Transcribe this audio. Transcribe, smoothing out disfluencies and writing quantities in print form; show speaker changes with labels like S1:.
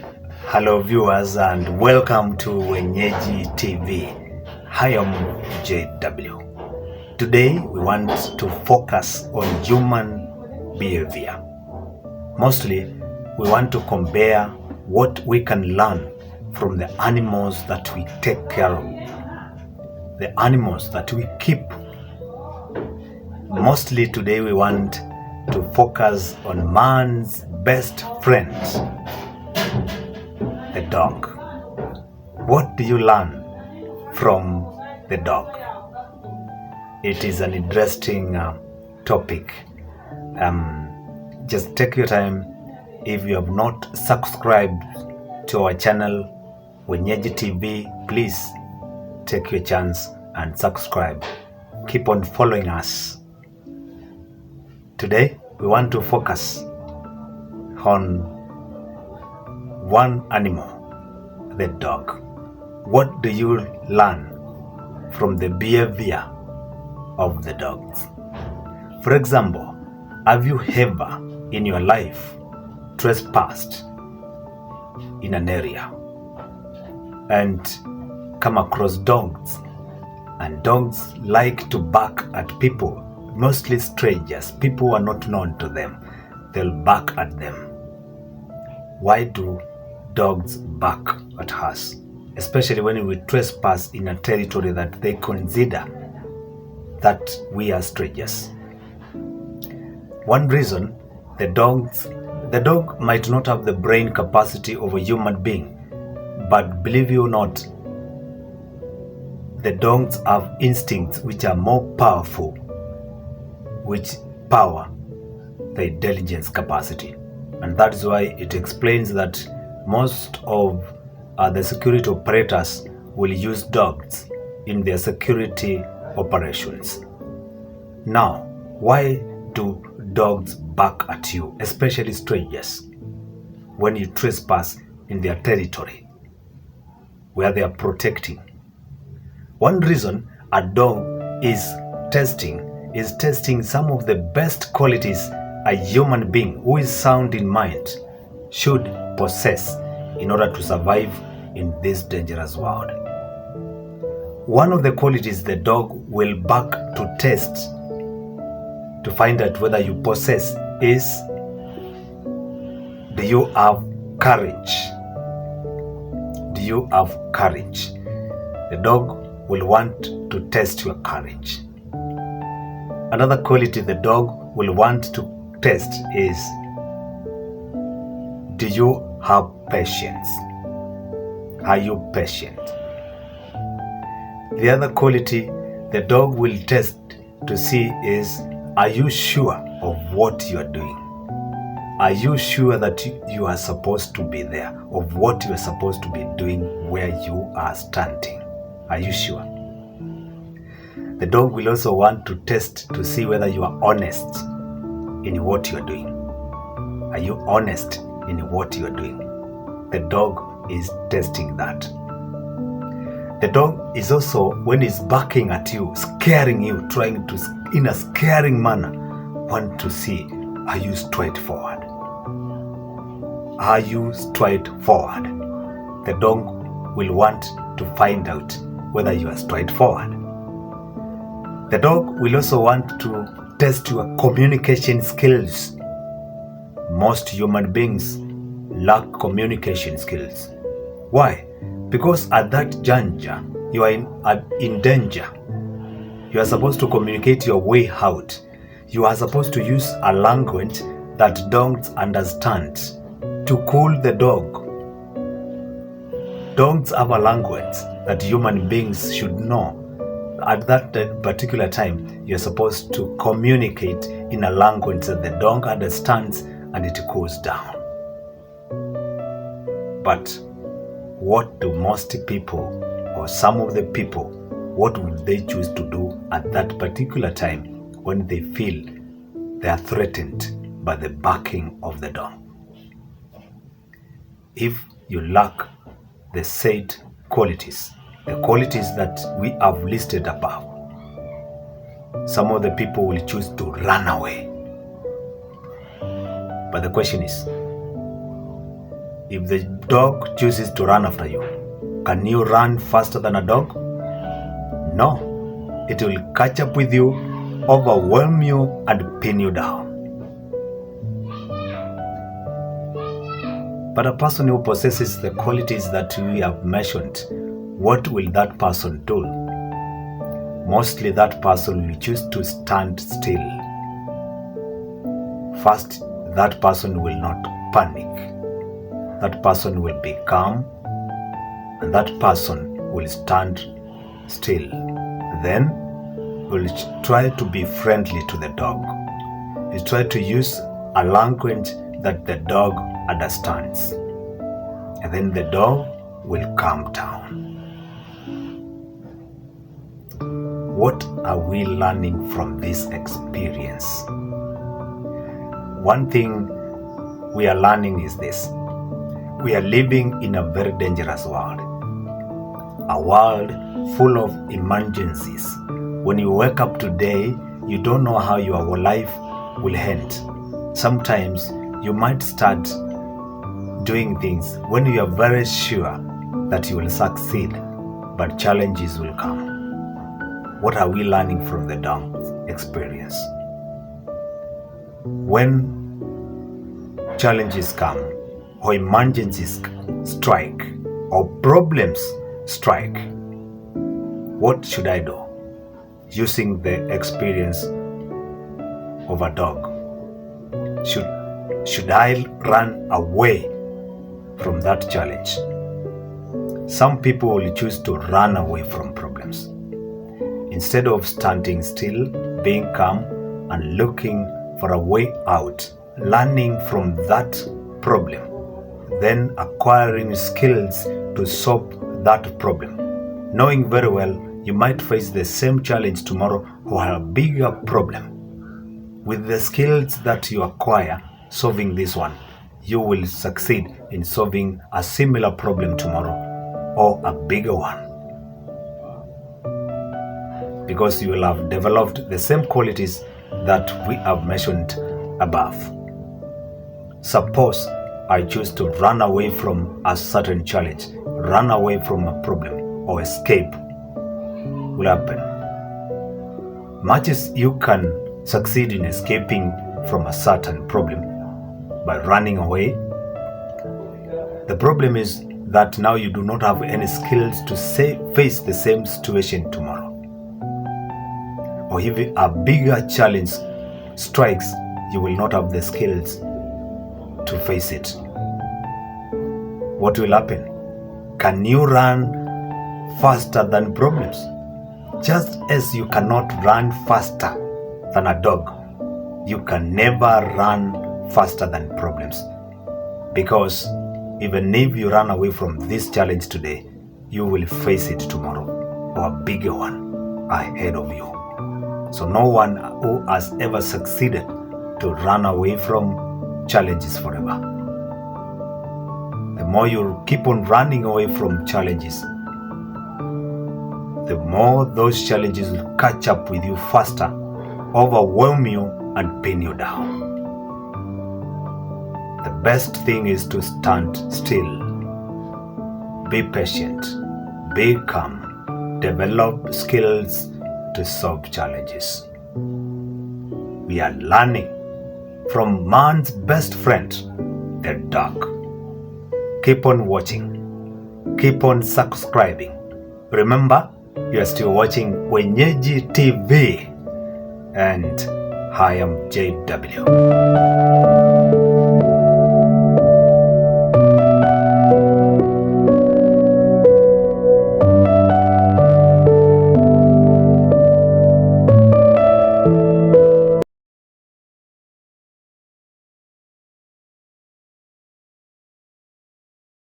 S1: Hello viewers and welcome to Wenyeji TV. I am JW. Today we want to focus on human behavior. Mostly we want to compare what we can learn from the animals that we take care of, the animals that we keep. Mostly today we want to focus on man's best friend, the dog. What do you learn from the dog? It is an interesting topic. Just take your time. If you have not subscribed to our channel Wenyeji TV, please take your chance and subscribe. Keep on following us. Today we want to focus on one animal, the dog. What do you learn from the behavior of the dogs? For example, have you ever in your life trespassed in an area and come across dogs? And dogs like to bark at people, mostly strangers, people who are not known to them. They'll bark at them. Why do dogs bark at us, especially when we trespass in a territory that they consider that we are strangers? One reason, the dog might not have the brain capacity of a human being, but believe you or not, the dogs have instincts which are more powerful, which power the intelligence capacity. And that is why it explains that most of the security operators will use dogs in their security operations. Now, why do dogs bark at you, especially strangers, when you trespass in their territory where they are protecting? One reason a dog is testing some of the best qualities a human being who is sound in mind should possess in order to survive in this dangerous world. One of the qualities the dog will bark to test to find out whether you possess is, do you have courage? Do you have courage? The dog will want to test your courage. Another quality the dog will want to test is, do you have patience? Are you patient? The other quality the dog will test to see is, are you sure of what you are doing? Are you sure that you are supposed to be there, of what you are supposed to be doing where you are standing? Are you sure? The dog will also want to test to see whether you are honest in what you are doing. Are you honest in what you are doing? The dog is testing that. The dog is also, when he's barking at you, scaring you, trying to, in a scaring manner, want to see, are you straightforward? Are you straightforward? The dog will want to find out whether you are straightforward. The dog will also want to test your communication skills. Most human beings lack communication skills. Why? Because at that juncture, you are in danger. You are supposed to communicate your way out. You are supposed to use a language that dogs understand to cool the dog. Dogs have a language that human beings should know. At that particular time, you're supposed to communicate in a language that the dog understands and it cools down. But what do most people, or some of the people, what would they choose to do at that particular time when they feel they are threatened by the barking of the dog? If you lack the said qualities, the qualities that we have listed above, some of the people will choose to run away. But the question is, If the dog chooses to run after you, can you run faster than a dog? No. It will catch up with you, overwhelm you, and pin you down. But a person who possesses the qualities that we have mentioned, what will that person do? Mostly that person will choose to stand still. First, that person will not panic. That person will be calm, and that person will stand still. Then, will try to be friendly to the dog. He'll try to use a language that the dog understands. And then the dog will calm down. What are we learning from this experience? One thing we are learning is this. We are living in a very dangerous world. A world full of emergencies. When you wake up today, you don't know how your life will end. Sometimes you might start doing things when you are very sure that you will succeed, but challenges will come. What are we learning from the dog's experience? When challenges come, or emergencies strike, or problems strike, what should I do? Using the experience of a dog, should I run away from that challenge? Some people will choose to run away from problems. Instead of standing still, being calm, and looking for a way out, learning from that problem, then acquiring skills to solve that problem, knowing very well you might face the same challenge tomorrow or a bigger problem. With the skills that you acquire solving this one, you will succeed in solving a similar problem tomorrow or a bigger one, because you will have developed the same qualities that we have mentioned above. Suppose I choose to run away from a certain challenge, run away from a problem, or escape. Will happen. Much as you can succeed in escaping from a certain problem by running away, the problem is that now you do not have any skills to face the same situation tomorrow. Or if a bigger challenge strikes, you will not have the skills to face it. What will happen? Can you run faster than problems? Just as you cannot run faster than a dog, you can never run faster than problems. Because even if you run away from this challenge today, you will face it tomorrow, or a bigger one ahead of you. So no one who has ever succeeded to run away from challenges forever. The more you keep on running away from challenges, the more those challenges will catch up with you faster, overwhelm you, and pin you down. The best thing is to stand still, be patient, be calm, develop skills to solve challenges. We are learning from man's best friend, the dog. Keep on watching, keep on subscribing. Remember, you are still watching Wenyeji TV, and I am JW.